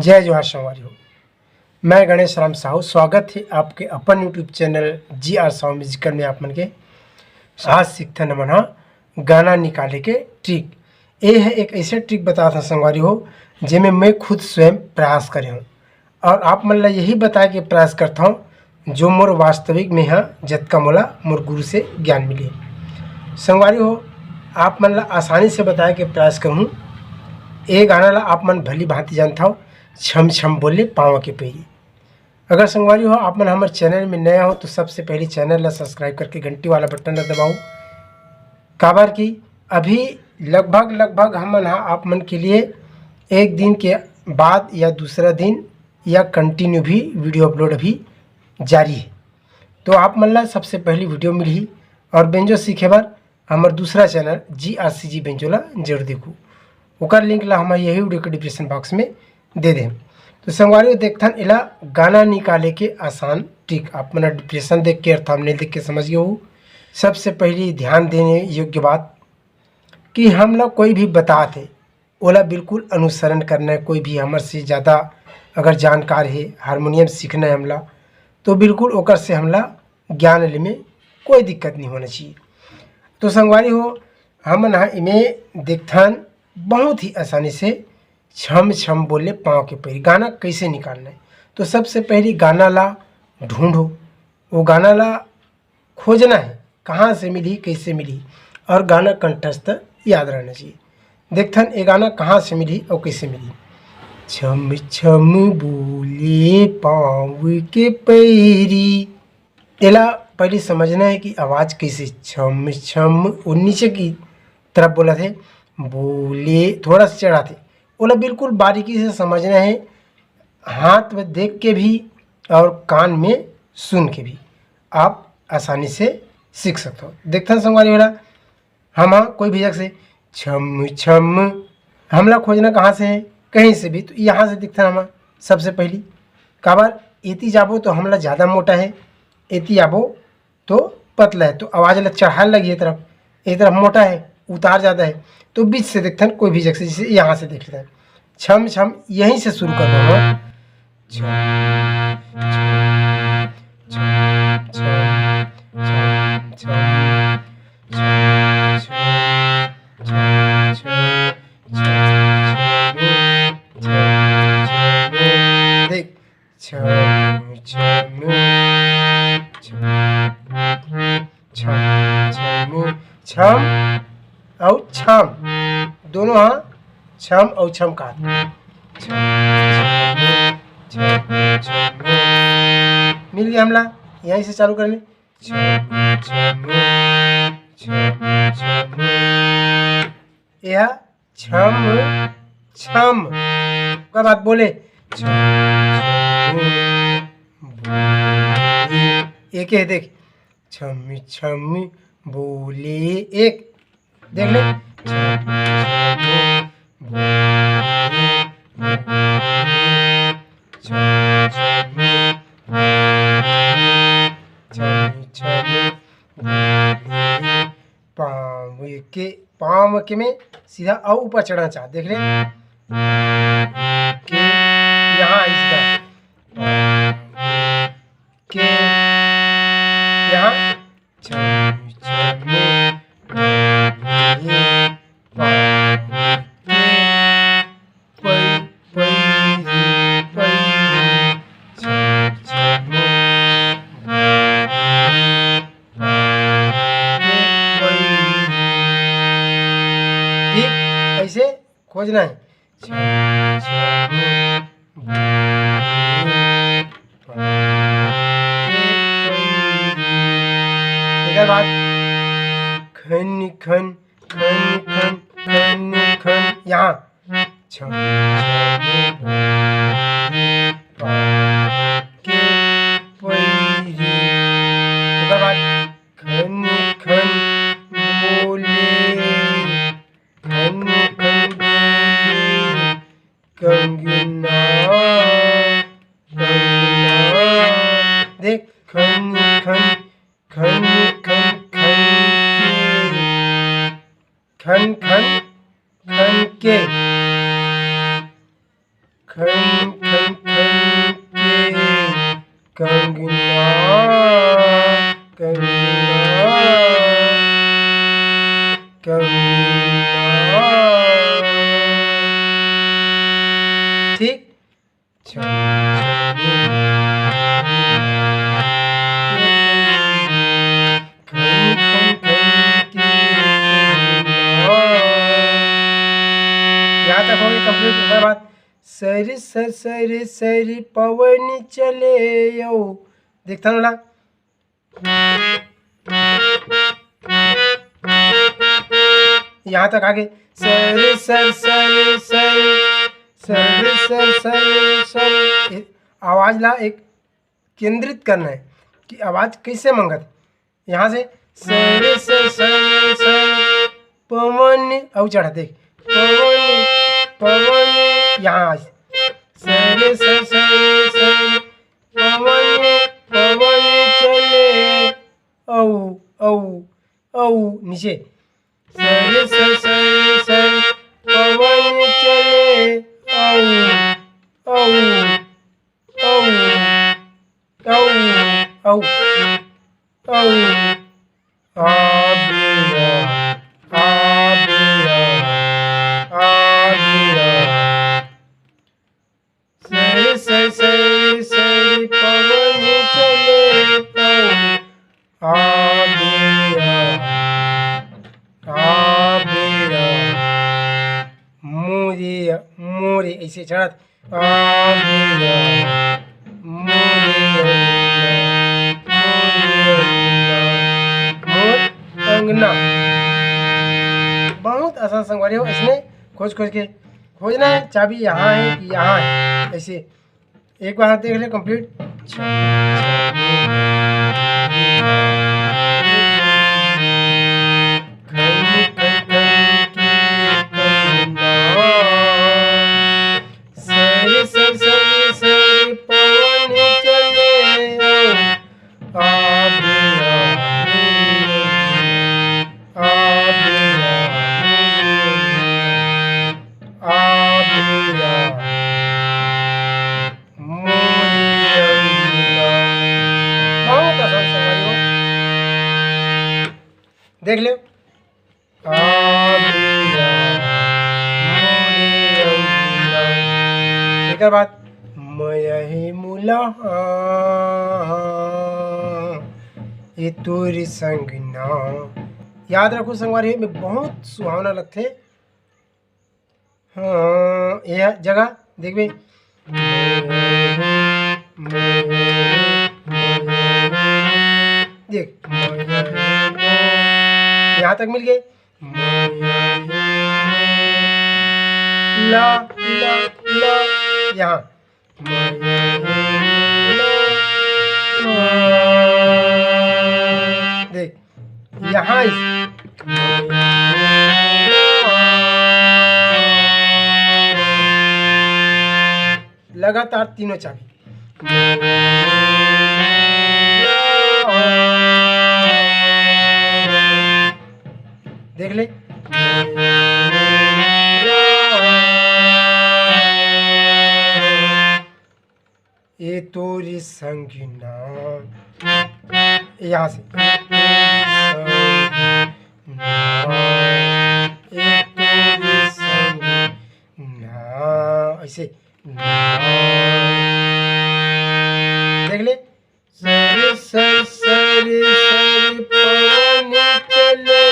जय जोहार संगवारी। मैं गणेश राम साहू, स्वागत है आपके अपन YouTube channel G R. Sahu musical में। आप मन के आज सीखते मन हा गाना निकाले के ट्रिक। ये है एक ऐसे ट्रिक बता था संगवारी हो जिसमें मैं खुद स्वयं प्रयास करे हूँ और आप मन ला यही बता के प्रयास करता हूँ जो मोर वास्तविक में है जतका मोला मोर गुरु से ज्ञान मिले। संगवारी हो आप मन ला आसानी से बताए के प्रयास करूँ। ये गाना ला आप मन भली भांति जानता हो, छम छम बोले पाँव के पैरी। अगर संगवारी हो आप मन हमारे चैनल में नया हो तो सबसे पहले चैनल ला सब्सक्राइब करके घंटी वाला बटन ला दबाओ। काबर की अभी लगभग हम मन आप मन के लिए एक दिन के बाद या दूसरा दिन या कंटिन्यू भी वीडियो अपलोड अभी जारी है। तो आप मन ला सबसे पहली वीडियो मिली और बेंजो सीखे बार हमारे दूसरा चैनल GRCG बेंजो ला जरूर देखो। ओकर लिंक ला हमारे यही वीडियो के डिस्क्रिप्शन बॉक्स में दे दें। तो संगवारी देखथन इला गाना निकाले के आसान ट्रिक। आप मन डिप्रेशन देख के थंबनेल देख के समझिए हो। सबसे पहले ध्यान देने योग्य बात कि हम लोग कोई भी बताते ओला बिल्कुल अनुसरण करना है। कोई भी हमारे से ज़्यादा अगर जानकार है, हारमोनियम सीखना है हमला, तो बिल्कुल ओकर से हमला ज्ञान ले में कोई दिक्कत नहीं होना चाहिए। तो संगवारी हो हम इमें देखथन बहुत ही आसानी से छम छम बोले पाँव के पैर गाना कैसे निकालना है। तो सबसे पहले गाना ला ढूंढो, वो गाना ला खोजना है कहाँ से मिली कैसे मिली, और गाना कंठस्थ याद रहना चाहिए। देखथन ये गाना कहाँ से मिली और कैसे मिली। छम छम बोले पाँव के पैरी, एला पहले समझना है कि आवाज़ कैसे छम छम वो नीचे की तरफ बोला थे, बोले थोड़ा सा चढ़ा थे, बोला बिल्कुल बारीकी से समझना है। हाथ में देख के भी और कान में सुन के भी आप आसानी से सीख सकते हो। देखते संगवारी वाला हम कोई भी जगह से छम छम हमला खोजना कहाँ से है, कहीं से भी, तो यहाँ से दिखता हम सबसे पहली काबर एती जाबो तो हमला ज़्यादा मोटा है, एती आबो तो पतला है, तो आवाज़ ला चढ़ाने लगी ये तरफ मोटा है, उतार ज़्यादा है। तो बीच से देखते हैं कोई भी जगह से, जैसे यहाँ से देख लेते हैं छम छम यहीं से शुरू कर दो। देख छम छम छम और छम दोनों हाँ छम और छम का मिल गया हमला। यहीं से चालू करने यह छम छम का बात बोले एक है, देख छम छम बोले एक, देख ले पाँव के में सीधा और ऊपर चढ़ना चाह, देख ले के यहाँ इसका के यहाँ ऐसे खोजना है। एक बात खन खन खन खन खन खन यहाँ देख खन खन खन खन खन खन खन के खन कंप्लीट ओकर बाद सरी सर सरी सरी पवन चले यो, देखता ना यहाँ तक आगे सरी सर सरी सरी सरी सर सरी सरी। आवाज ला एक केंद्रित करना है कि आवाज कैसे मंगत। यहाँ से सरी सर सरी सरी पवन और चढ़ा देख पवन पवन, यहाँ सरे सर सरे सरे पवन पवन चले औ औ औ, नीचे सरे सर सरे सरे पवन चले औ औ औ औ औ औ सरी सरी सरी पवन चले मोरे मोरे ऐसे चढ़त अंगना। बहुत आसान संगवारी हो, इसमें खोज खोज के खोजना है, चाबी यहाँ है कि यहाँ है, ऐसे एक बार देख ले कंप्लीट। सरी सर सरी सरी पवन चले देख लो एक बात मयही मुला ये तोरी संग ना, याद रखो संगवारी में बहुत सुहावना लगते। हाँ यह जगह देख भाई देख यहाँ तक मिल गए। ला ला ला यहाँ देख यहाँ लगातार तीनों चाबी देख ले। ये तोरी संगीना यहाँ से ऐसे देख ले। सरी सर सरी सरी पवन चले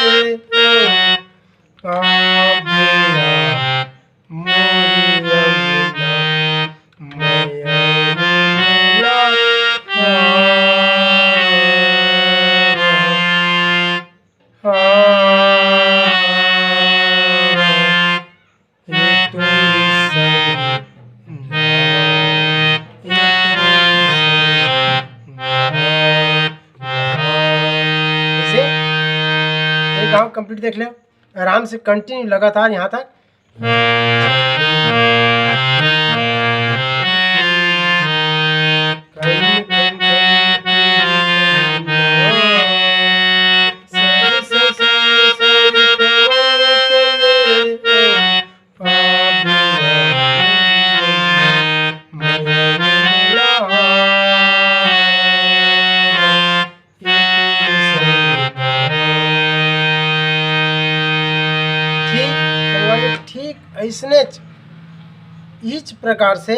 कंप्लीट देख ले आराम से कंटिन्यू लगातार यहाँ तक। ठीक ऐसने इस प्रकार से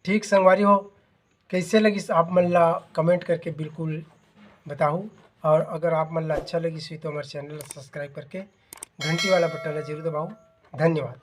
ठीक संगवारी हो, कैसे लगी आप मन ला कमेंट करके बिल्कुल बताओ। और अगर आप मन ला अच्छा लगी तो हमारे चैनल सब्सक्राइब करके घंटी वाला बटन ला जरूर दबाओ। धन्यवाद।